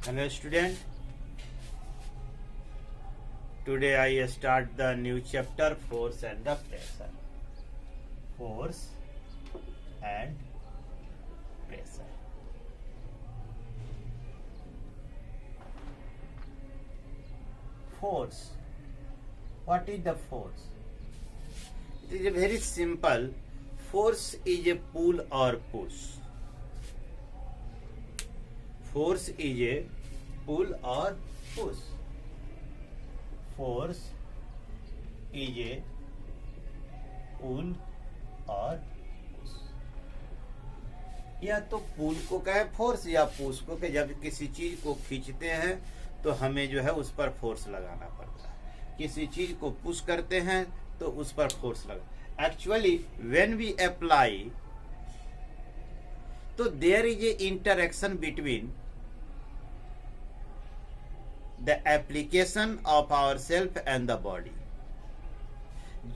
Hello student, today I start the new chapter force and the pressure. Force and pressure. Force. What is the force? It is a very simple. Force is a pull or push. Force is a pull or push. Force is a pull और push. या तो पुल को कहे force या push को कहे। जब किसी चीज को खींचते हैं तो हमें जो है उस पर फोर्स लगाना पड़ता है। किसी चीज को पुश करते हैं तो उस पर फोर्स लगा। एक्चुअली व्हेन वी अप्लाई तो there is a interaction between the application of our self and the body.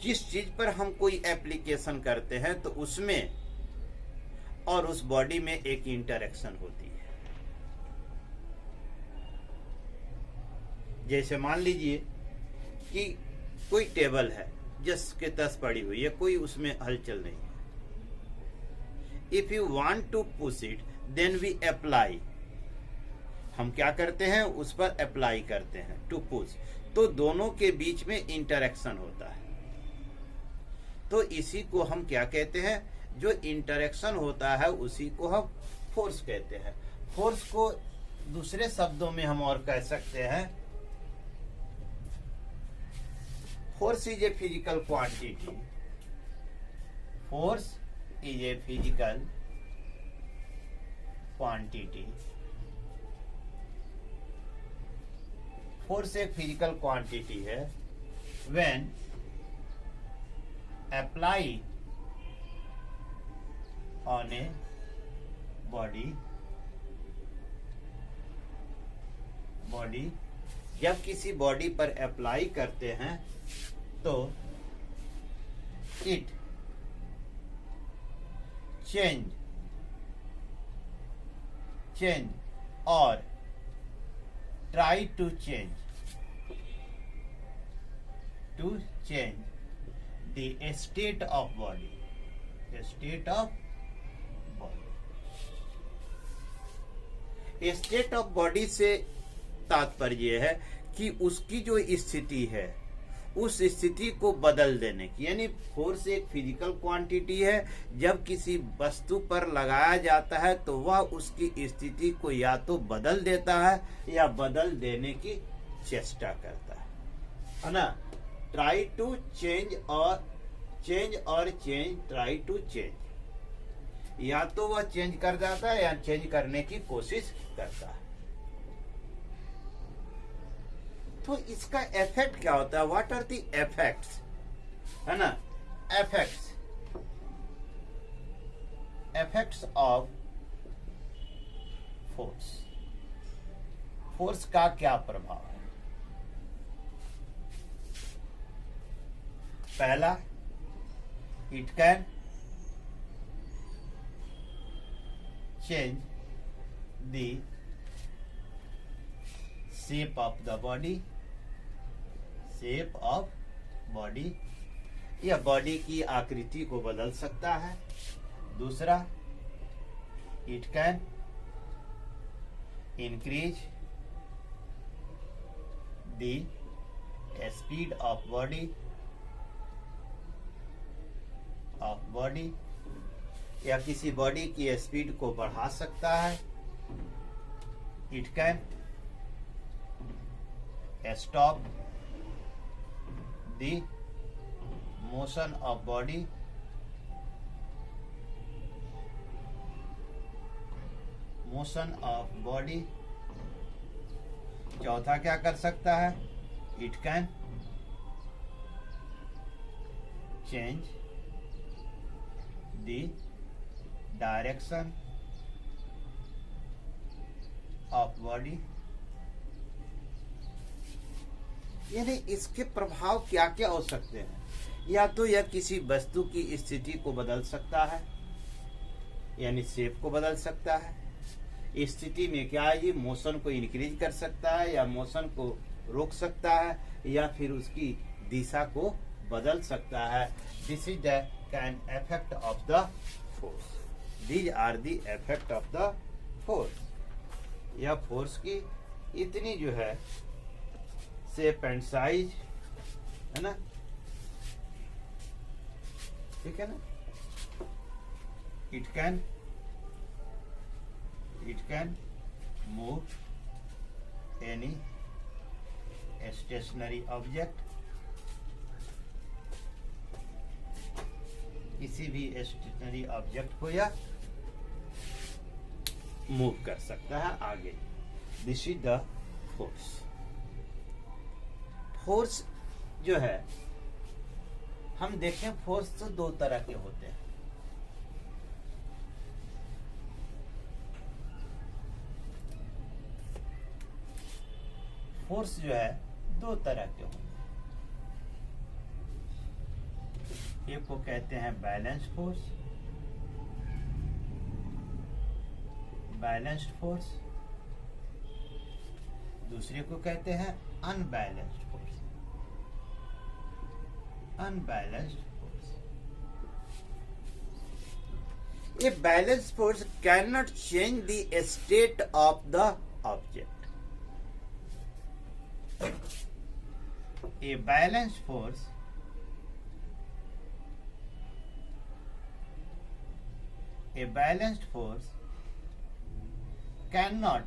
जिस चीज पर हम कोई एप्लीकेशन करते हैं तो उसमें और उस बॉडी में एक इंटरेक्शन होती है। जैसे मान लीजिए कि कोई टेबल है जिसके तस पड़ी हुई है, कोई उसमें हलचल नहीं है। If you want to push it then we apply. हम क्या करते हैं, उस पर अप्लाई करते हैं टू पुश। तो दोनों के बीच में इंटरेक्शन होता है। तो इसी को हम क्या कहते हैं, जो इंटरेक्शन होता है उसी को हम फोर्स कहते हैं। फोर्स को दूसरे शब्दों में हम और कह सकते हैं, force is a physical quantity. Force is a physical quantity. Force एक फिजिकल क्वांटिटी है when apply on a body. जब किसी बॉडी पर अप्लाई करते हैं तो इट चेंज और try to change the state of body. State of body से तात्पर्य है कि उसकी जो स्थिति है उस स्थिति को बदल देने की। यानी फोर्स एक फिजिकल क्वांटिटी है। जब किसी वस्तु पर लगाया जाता है तो वह उसकी स्थिति को या तो बदल देता है या बदल देने की चेष्टा करता है ना। Try to change try to change. या तो वह चेंज कर जाता है या चेंज करने की कोशिश करता है। तो इसका इफेक्ट क्या होता है, व्हाट आर द इफेक्ट्स, है ना। इफेक्ट्स ऑफ फोर्स का क्या प्रभाव है। पहला, it can change the shape of the body. यह बॉडी की आकृति को बदल सकता है। दूसरा, it can increase the speed of body या किसी बॉडी की स्पीड को बढ़ा सकता है। It can stop the motion of body. चौथा क्या कर सकता है, it can change the direction of body. यानी इसके प्रभाव क्या क्या हो सकते हैं। या तो यह किसी वस्तु की स्थिति को बदल सकता है, यानी शेप को बदल सकता है। स्थिति में क्या है, ये मोशन को इंक्रीज कर सकता है या मोशन को रोक सकता है या फिर उसकी दिशा को बदल सकता है. This is the can effect of the force. These are the effect of the force. यह फोर्स की इतनी जो है शेप एंड साइज है ना, ठीक है ना. It can move any stationary object, किसी भी स्टेशनरी ऑब्जेक्ट को यह मूव कर सकता है आगे. This is the force. Force जो है, हम देखें फोर्स तो दो तरह के होते हैं. फोर्स जो है दो तरह के होते हैं. एक को कहते हैं बैलेंस्ड फोर्स, बैलेंस्ड फोर्स. दूसरे को कहते हैं unbalanced force, unbalanced force. A balanced force cannot change the state of the object. A balanced force cannot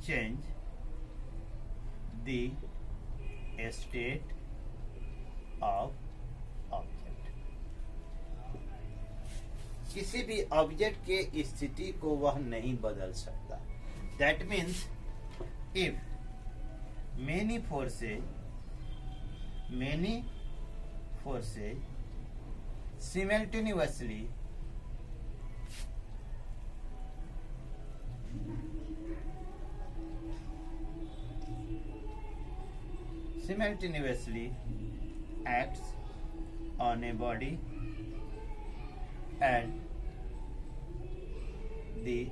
change the state of object. किसी भी ऑब्जेक्ट के स्थिति को वह नहीं बदल सकता. That means if many forces simultaneously acts on a body and the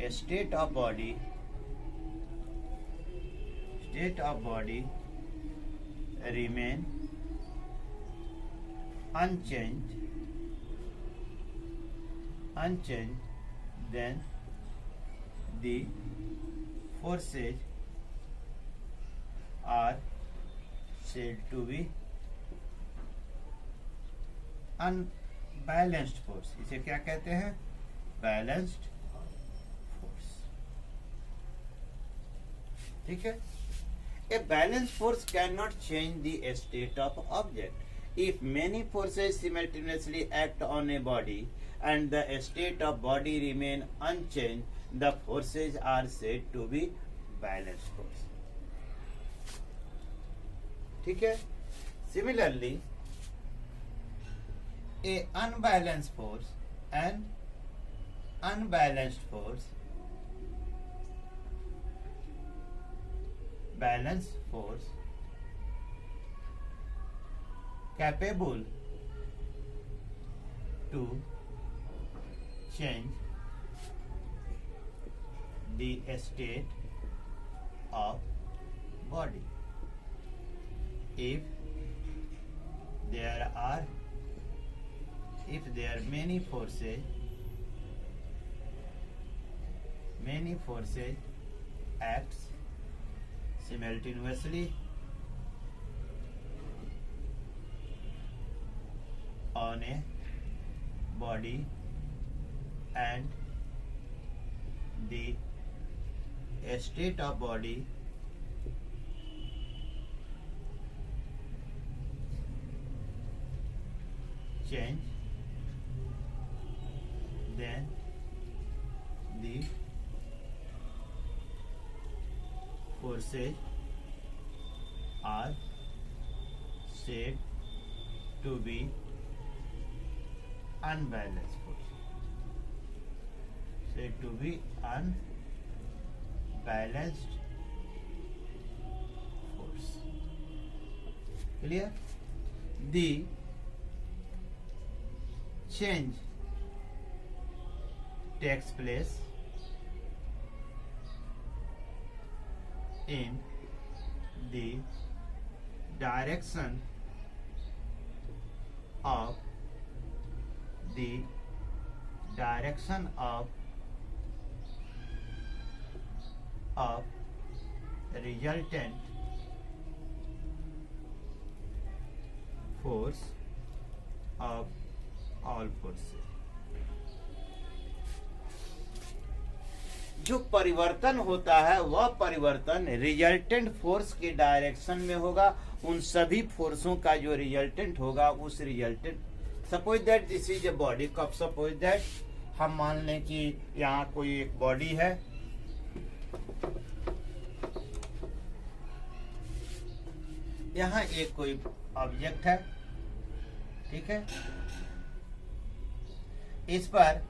state of body remain unchanged, then the forces are said to be unbalanced force. इसे क्या कहते हैं? Balanced force. ठीक है. A balanced force cannot change the state of object. If many forces simultaneously act on a body and the state of body remain unchanged, the forces are said to be balanced force. ठीक है. Similarly, a unbalanced force and unbalanced force, balanced force capable to change the state of body. If there are many forces acts simultaneously on a body and the state of body change, then the forces are said to be unbalanced force. Said to be unbalanced force. Clear? The change takes place in the direction of resultant force of all forces। जो परिवर्तन होता है वह परिवर्तन resultant force के direction में होगा। उन सभी फोर्सों का जो रिजल्टेंट होगा उस resultant, suppose that this is a body, कब सपोज दैट हम मान लें कि यहाँ कोई एक बॉडी है, यहाँ एक कोई ऑब्जेक्ट है, ठीक है, इस पर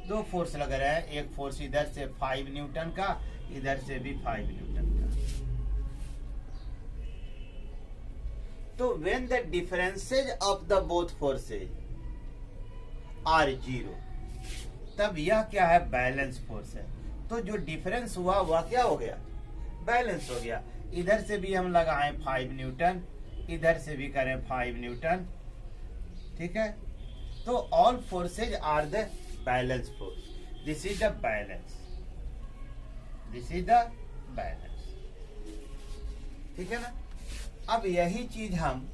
दो फोर्स लग रहे हैं, एक फोर्स इधर से 5 न्यूटन का, इधर से भी 5 न्यूटन का। तो when the differences of the both forces are 0, तब यह क्या है, बैलेंस फोर्स है। तो जो डिफरेंस हुआ वह क्या हो गया, बैलेंस हो गया। इधर से भी हम लगाएं 5 न्यूटन, इधर से भी करें 5 न्यूटन, ठीक है। तो all forces are the balance force, this is the balance, this is the balance, ठीक है ना। अब यही चीज हम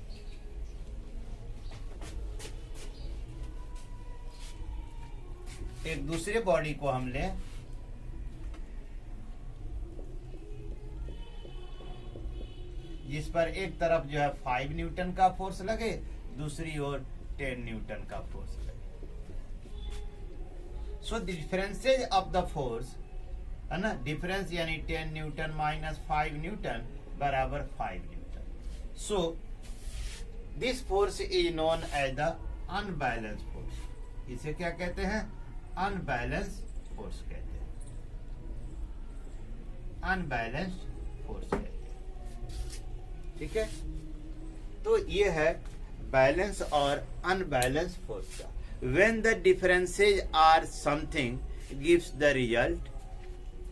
एक दूसरे बॉडी को हम लें, जिस पर एक तरफ जो है 5 न्यूटन का फोर्स लगे, दूसरी ओर 10 न्यूटन का फोर्स लगे। सो डिफरेंसेज ऑफ द फोर्स है ना, डिफरेंस यानी 10 न्यूटन माइनस 5 न्यूटन बराबर 5 newton. So this force is known as the unbalance force. इसे क्या कहते हैं, अनबैलेंस फोर्स कहते हैं, अनबैलेंस्ड फोर्स कहते हैं, ठीक है। तो ये है बैलेंस और अनबैलेंस फोर्स का। When the differences are something gives the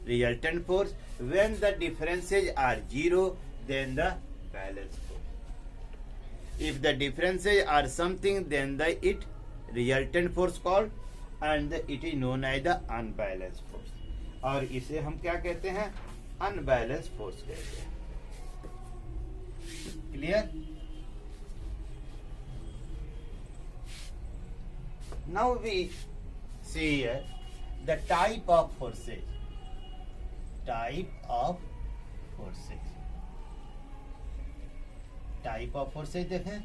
resultant force. When the differences are 0, then the balance force. If the differences are something, then the resultant force called, and it is known as the unbalanced force. और इसे हम क्या कहते हैं, unbalanced force कहते हैं। Clear? Now we see here the type of forces. Type of forces. Type of forces देखें।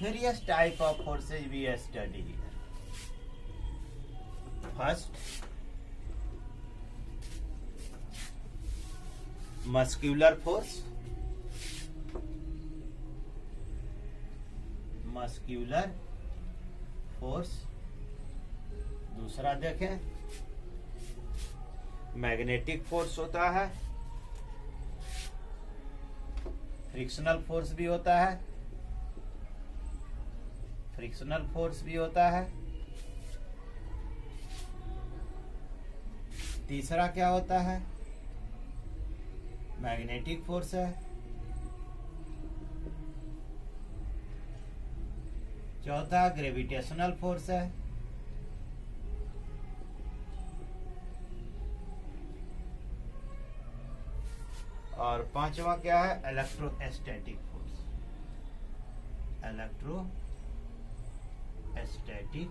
Various type of forces we study here. First, muscular force. Muscular force. दूसरा देखें, मैग्नेटिक फोर्स होता है, frictional force भी होता है, frictional force भी होता है। तीसरा क्या होता है, मैग्नेटिक फोर्स है। चौथा ग्रेविटेशनल फोर्स है। और पांचवा क्या है, इलेक्ट्रोस्टैटिक फोर्स, इलेक्ट्रोस्टैटिक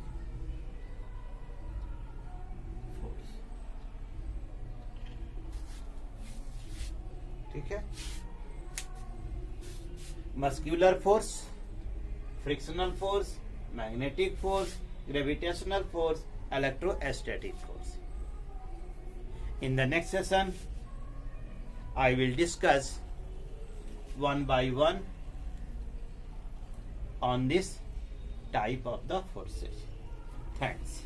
फोर्स, ठीक है। Muscular force, frictional force, magnetic force, gravitational force, electrostatic force. In the next session, I will discuss one by one on this type of the forces. Thanks.